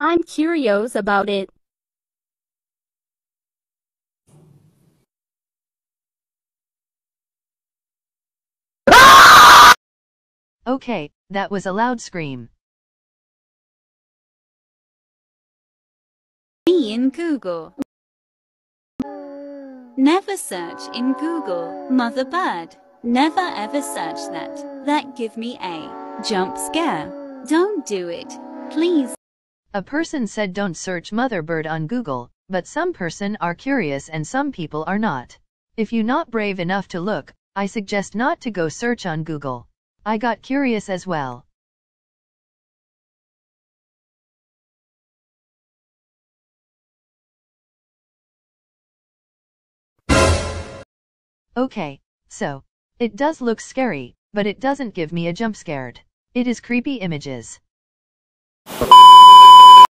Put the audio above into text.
I'm curious about it. Okay, that was a loud scream. Me in Google. Never search in Google mother bird. Never ever search that. That give me a jump scare. Don't do it, please. A person said don't search mother bird on Google, but some person are curious and some people are not. If you not brave enough to look, I suggest not to go search on Google. I got curious as well. Okay, so, it does look scary, but it doesn't give me a jump scared. It is creepy images.